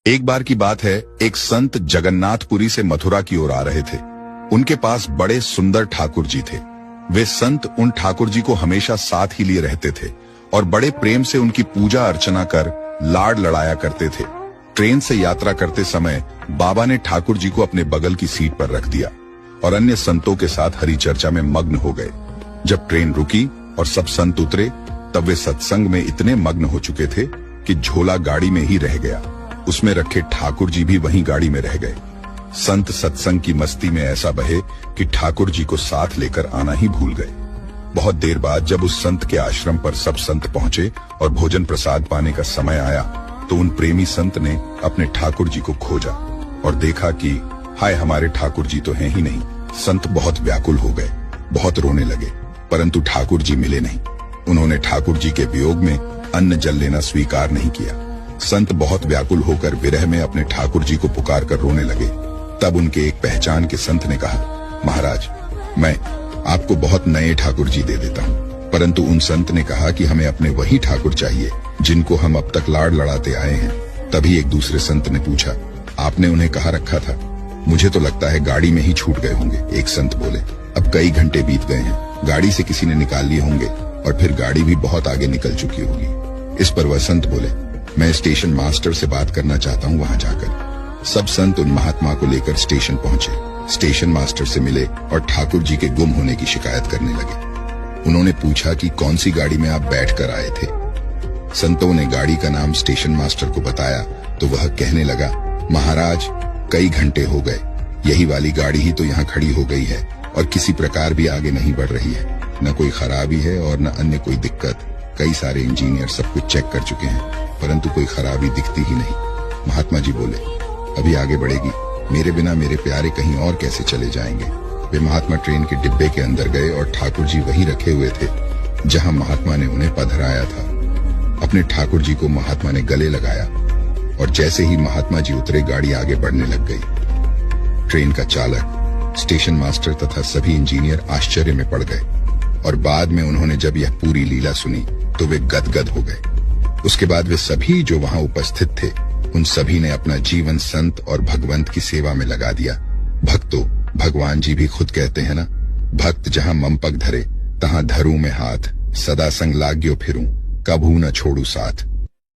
एक बार की बात है, एक संत जगन्नाथपुरी से मथुरा की ओर आ रहे थे। उनके पास बड़े सुंदर ठाकुर जी थे। वे संत उन ठाकुर जी को हमेशा साथ ही लिए रहते थे और बड़े प्रेम से उनकी पूजा अर्चना कर लाड लड़ाया करते थे। ट्रेन से यात्रा करते समय बाबा ने ठाकुर जी को अपने बगल की सीट पर रख दिया और अन्य संतों के साथ हरि चर्चा में मग्न हो गए। जब ट्रेन रुकी और सब संत उतरे, तब वे सत्संग में इतने मग्न हो चुके थे कि झोला गाड़ी में ही रह गया। उसमें रखे ठाकुर जी भी वहीं गाड़ी में रह गए। संत सत्संग की मस्ती में ऐसा बहे कि ठाकुर जी को साथ लेकर आना ही भूल गए। बहुत देर बाद जब उस संत के आश्रम पर सब संत पहुंचे और भोजन प्रसाद पाने का समय आया, तो उन प्रेमी संत ने अपने ठाकुर जी को खोजा और देखा कि हाय, हमारे ठाकुर जी तो हैं ही नहीं। संत बहुत व्याकुल हो गए, बहुत रोने लगे, परंतु ठाकुर जी मिले नहीं। उन्होंने ठाकुर जी के वियोग में अन्न जल लेना स्वीकार नहीं किया। संत बहुत व्याकुल होकर विरह में अपने ठाकुर जी को पुकार कर रोने लगे। तब उनके एक पहचान के संत ने कहा, महाराज, मैं आपको बहुत नए ठाकुर जी दे देता हूँ। परंतु उन संत ने कहा कि हमें अपने वही ठाकुर चाहिए जिनको हम अब तक लाड लड़ाते आए हैं। तभी एक दूसरे संत ने पूछा, आपने उन्हें कहाँ रखा था? मुझे तो लगता है गाड़ी में ही छूट गए होंगे। एक संत बोले, अब कई घंटे बीत गए हैं, गाड़ी से किसी ने निकाल लिए होंगे और फिर गाड़ी भी बहुत आगे निकल चुकी होगी। इस पर वह संत बोले, मैं स्टेशन मास्टर से बात करना चाहता हूँ वहाँ जाकर। सब संत उन महात्मा को लेकर स्टेशन पहुंचे। स्टेशन मास्टर से मिले और ठाकुर जी के गुम होने की शिकायत करने लगे। उन्होंने पूछा कि कौन सी गाड़ी में आप बैठकर आए थे। संतों ने गाड़ी का नाम स्टेशन मास्टर को बताया तो वह कहने लगा, महाराज, कई घंटे हो गए, यही वाली गाड़ी ही तो यहाँ खड़ी हो गई है और किसी प्रकार भी आगे नहीं बढ़ रही है। न कोई खराबी है और न अन्य कोई दिक्कत। कई सारे इंजीनियर सब कुछ चेक कर चुके हैं, परंतु कोई खराबी दिखती ही नहीं। महात्मा जी बोले, अभी आगे बढ़ेगी, मेरे बिना मेरे प्यारे कहीं और कैसे चले जाएंगे। वे महात्मा ट्रेन के डिब्बे के अंदर गए और ठाकुर जी वहीं रखे हुए थे जहां महात्मा ने उन्हें पधराया था। अपने ठाकुर जी को महात्मा ने गले लगाया और जैसे ही महात्मा जी उतरे, गाड़ी आगे बढ़ने लग गई। ट्रेन का चालक, स्टेशन मास्टर तथा सभी इंजीनियर आश्चर्य में पड़ गए और बाद में उन्होंने जब यह पूरी लीला सुनी तो वे गदगद हो गए। उसके बाद वे सभी जो वहां उपस्थित थे, उन सभी ने अपना जीवन संत और भगवंत की सेवा में लगा दिया। भक्तों, भगवान जी भी खुद कहते हैं ना, भक्त जहां ममपक धरे तहां धरूं में हाथ, सदा संग लाग्यो फिरूं, कभू न छोड़ू साथ।